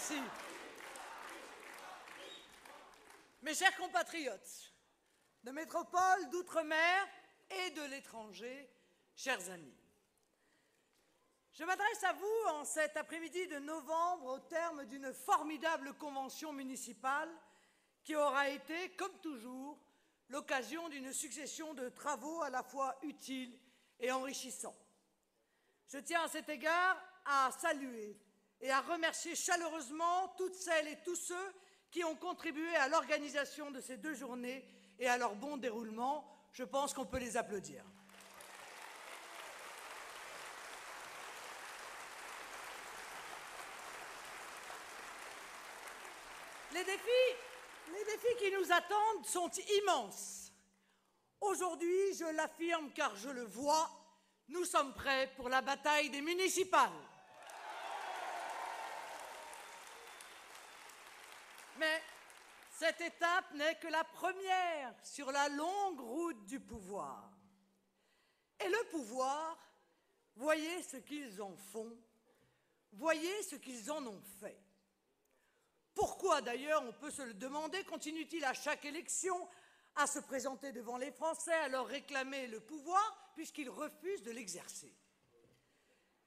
Merci. Mes chers compatriotes de métropole, d'outre-mer et de l'étranger, chers amis, je m'adresse à vous en cet après-midi de novembre au terme d'une formidable convention municipale qui aura été, comme toujours, l'occasion d'une succession de travaux à la fois utiles et enrichissants. Je tiens à cet égard à saluer et à remercier chaleureusement toutes celles et tous ceux qui ont contribué à l'organisation de ces 2 journées et à leur bon déroulement. Je pense qu'on peut les applaudir. Les défis qui nous attendent sont immenses. Aujourd'hui, je l'affirme car je le vois, nous sommes prêts pour la bataille des municipales. Mais cette étape n'est que la première sur la longue route du pouvoir. Et le pouvoir, voyez ce qu'ils en font, voyez ce qu'ils en ont fait. Pourquoi, d'ailleurs, on peut se le demander, continue-t-il à chaque élection à se présenter devant les Français, à leur réclamer le pouvoir, puisqu'ils refusent de l'exercer?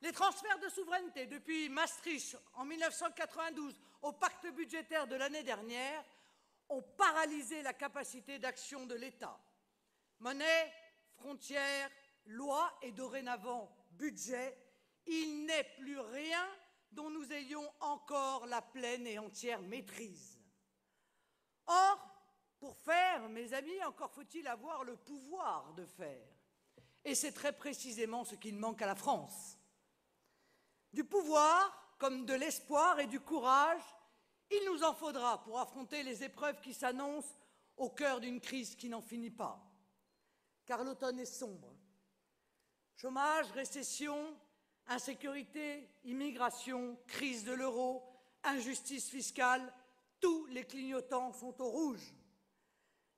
Les transferts de souveraineté depuis Maastricht en 1992 au pacte budgétaire de l'année dernière ont paralysé la capacité d'action de l'État. Monnaie, frontières, loi et dorénavant budget, il n'est plus rien dont nous ayons encore la pleine et entière maîtrise. Or, pour faire, mes amis, encore faut-il avoir le pouvoir de faire. Et c'est très précisément ce qu'il manque à la France. Du pouvoir, comme de l'espoir et du courage, il nous en faudra pour affronter les épreuves qui s'annoncent au cœur d'une crise qui n'en finit pas. Car l'automne est sombre. Chômage, récession, insécurité, immigration, crise de l'euro, injustice fiscale, tous les clignotants sont au rouge.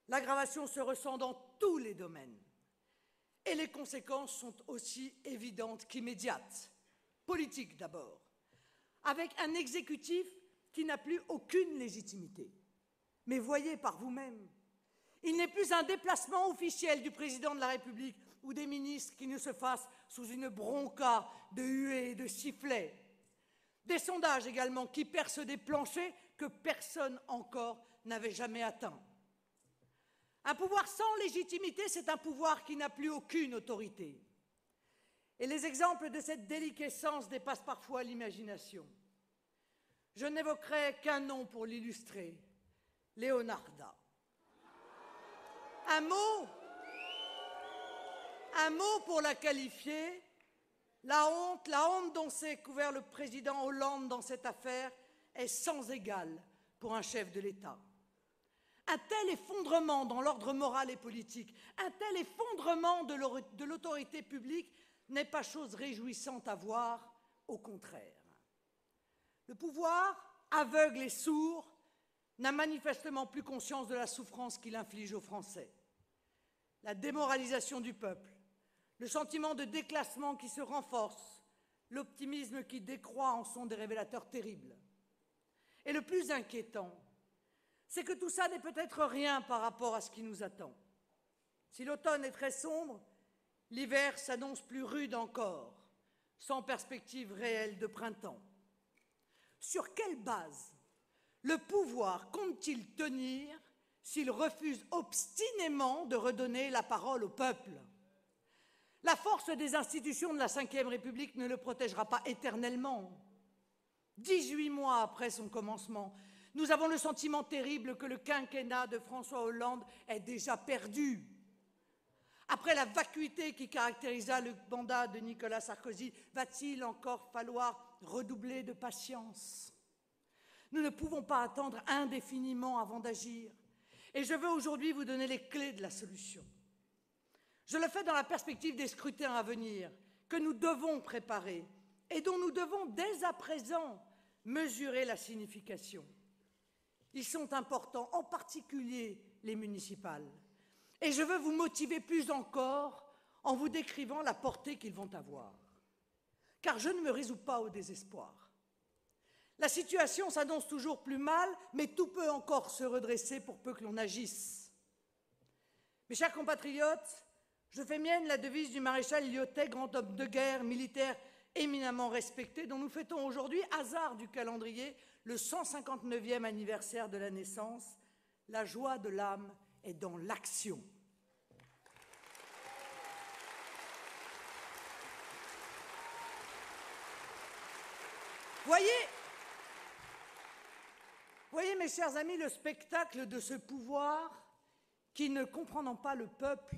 L'aggravation se ressent dans tous les domaines. Et les conséquences sont aussi évidentes qu'immédiates. Politique d'abord, avec un exécutif qui n'a plus aucune légitimité. Mais voyez par vous-même, il n'est plus un déplacement officiel du président de la République ou des ministres qui ne se fassent sous une bronca de huées et de sifflets. Des sondages également qui percent des planchers que personne encore n'avait jamais atteints. Un pouvoir sans légitimité, c'est un pouvoir qui n'a plus aucune autorité. Et les exemples de cette déliquescence dépassent parfois l'imagination. Je n'évoquerai qu'un nom pour l'illustrer, Leonarda. Un mot pour la qualifier, la honte dont s'est couvert le président Hollande dans cette affaire est sans égale pour un chef de l'État. Un tel effondrement dans l'ordre moral et politique, un tel effondrement de l'autorité publique n'est pas chose réjouissante à voir, au contraire. Le pouvoir, aveugle et sourd, n'a manifestement plus conscience de la souffrance qu'il inflige aux Français. La démoralisation du peuple, le sentiment de déclassement qui se renforce, l'optimisme qui décroît en sont des révélateurs terribles. Et le plus inquiétant, c'est que tout ça n'est peut-être rien par rapport à ce qui nous attend. Si l'automne est très sombre, l'hiver s'annonce plus rude encore, sans perspective réelle de printemps. Sur quelle base le pouvoir compte-t-il tenir s'il refuse obstinément de redonner la parole au peuple? La force des institutions de la Ve République ne le protégera pas éternellement. 18 mois après son commencement, nous avons le sentiment terrible que le quinquennat de François Hollande est déjà perdu. Après la vacuité qui caractérisa le mandat de Nicolas Sarkozy, va-t-il encore falloir redoubler de patience? Nous ne pouvons pas attendre indéfiniment avant d'agir. Et je veux aujourd'hui vous donner les clés de la solution. Je le fais dans la perspective des scrutins à venir, que nous devons préparer et dont nous devons dès à présent mesurer la signification. Ils sont importants, en particulier les municipales. Et je veux vous motiver plus encore en vous décrivant la portée qu'ils vont avoir. Car je ne me résous pas au désespoir. La situation s'annonce toujours plus mal, mais tout peut encore se redresser pour peu que l'on agisse. Mes chers compatriotes, je fais mienne la devise du maréchal Lyautey, grand homme de guerre, militaire éminemment respecté, dont nous fêtons aujourd'hui, hasard du calendrier, le 159e anniversaire de la naissance. La joie de l'âme est dans l'action. Voyez, mes chers amis, le spectacle de ce pouvoir qui, ne comprenant pas le peuple,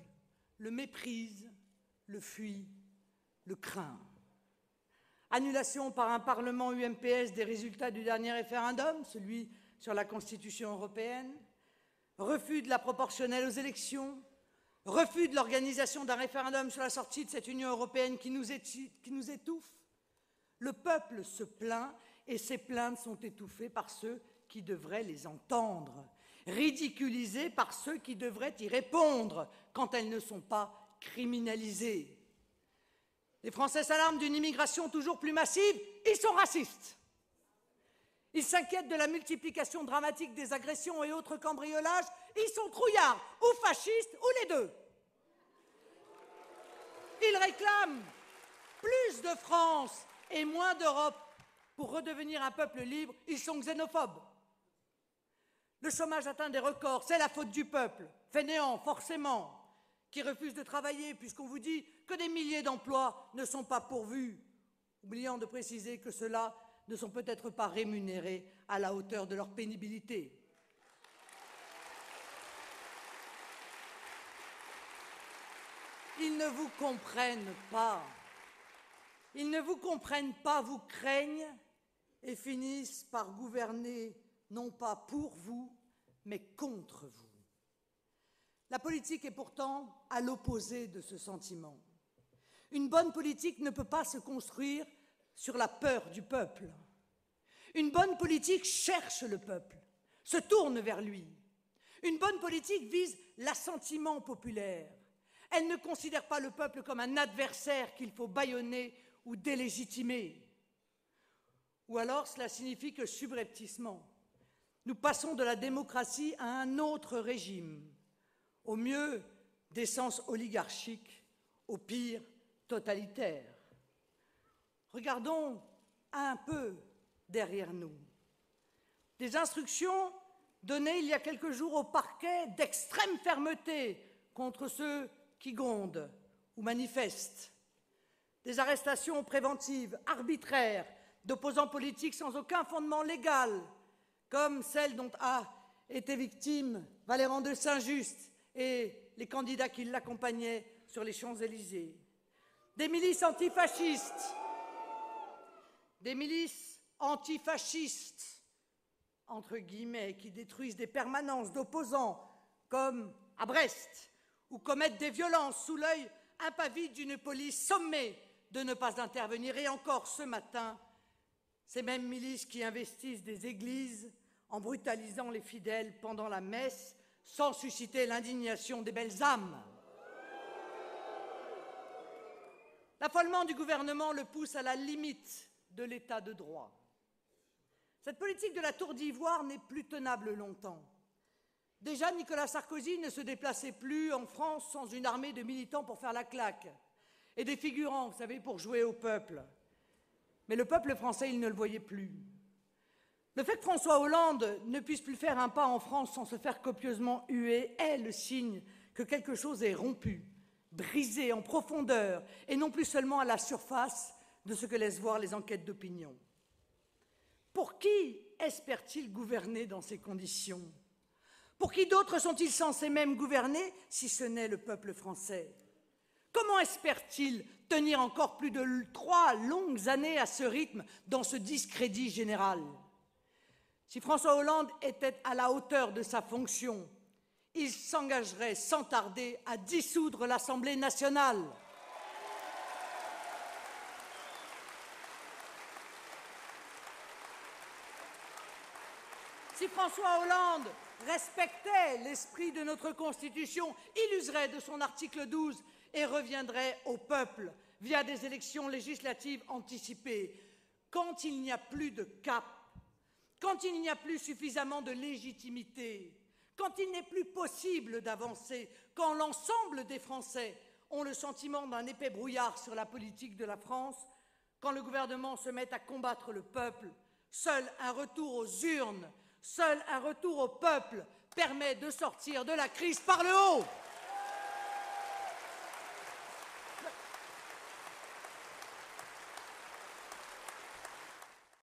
le méprise, le fuit, le craint. Annulation par un Parlement UMPS des résultats du dernier référendum, celui sur la Constitution européenne, refus de la proportionnelle aux élections, refus de l'organisation d'un référendum sur la sortie de cette Union européenne qui nous étouffe. Le peuple se plaint et ses plaintes sont étouffées par ceux qui devraient les entendre, ridiculisées par ceux qui devraient y répondre quand elles ne sont pas criminalisées. Les Français s'alarment d'une immigration toujours plus massive, ils sont racistes. Ils s'inquiètent de la multiplication dramatique des agressions et autres cambriolages, ils sont trouillards, ou fascistes, ou les deux. Ils réclament plus de France et moins d'Europe pour redevenir un peuple libre, ils sont xénophobes. Le chômage atteint des records, c'est la faute du peuple, fainéant forcément, qui refuse de travailler puisqu'on vous dit que des milliers d'emplois ne sont pas pourvus, oubliant de préciser que ceux-là ne sont peut-être pas rémunérés à la hauteur de leur pénibilité. Ils ne vous comprennent pas. Ils ne vous comprennent pas, vous craignent et finissent par gouverner non pas pour vous, mais contre vous. La politique est pourtant à l'opposé de ce sentiment. Une bonne politique ne peut pas se construire sur la peur du peuple. Une bonne politique cherche le peuple, se tourne vers lui. Une bonne politique vise l'assentiment populaire. Elle ne considère pas le peuple comme un adversaire qu'il faut bâillonner ou délégitimer. Ou alors cela signifie que subrepticement, nous passons de la démocratie à un autre régime, au mieux d'essence oligarchique, au pire totalitaire. Regardons un peu derrière nous. Des instructions données il y a quelques jours au parquet d'extrême fermeté contre ceux qui grondent ou manifestent. Des arrestations préventives, arbitraires, d'opposants politiques sans aucun fondement légal, comme celle dont a été victime Valéran de Saint-Just et les candidats qui l'accompagnaient sur les Champs-Élysées. Des milices antifascistes, entre guillemets, qui détruisent des permanences d'opposants, comme à Brest, ou commettent des violences sous l'œil impavide d'une police sommée de ne pas intervenir. Et encore ce matin, ces mêmes milices qui investissent des églises en brutalisant les fidèles pendant la messe, sans susciter l'indignation des belles âmes. L'affolement du gouvernement le pousse à la limite de l'état de droit. Cette politique de la tour d'ivoire n'est plus tenable longtemps. Déjà, Nicolas Sarkozy ne se déplaçait plus en France sans une armée de militants pour faire la claque et des figurants, vous savez, pour jouer au peuple. Mais le peuple français, il ne le voyait plus. Le fait que François Hollande ne puisse plus faire un pas en France sans se faire copieusement huer est le signe que quelque chose est rompu, brisé en profondeur et non plus seulement à la surface de ce que laissent voir les enquêtes d'opinion. Pour qui espère-t-il gouverner dans ces conditions? Pour qui d'autres sont-ils censés même gouverner si ce n'est le peuple français? Comment espère-t-il tenir encore plus de 3 longues années à ce rythme dans ce discrédit général? Si François Hollande était à la hauteur de sa fonction, il s'engagerait sans tarder à dissoudre l'Assemblée nationale. Si François Hollande respectait l'esprit de notre Constitution, il userait de son article 12 et reviendrait au peuple via des élections législatives anticipées. Quand il n'y a plus de cap, quand il n'y a plus suffisamment de légitimité, quand il n'est plus possible d'avancer, quand l'ensemble des Français ont le sentiment d'un épais brouillard sur la politique de la France, quand le gouvernement se met à combattre le peuple, seul un retour aux urnes, seul un retour au peuple permet de sortir de la crise par le haut.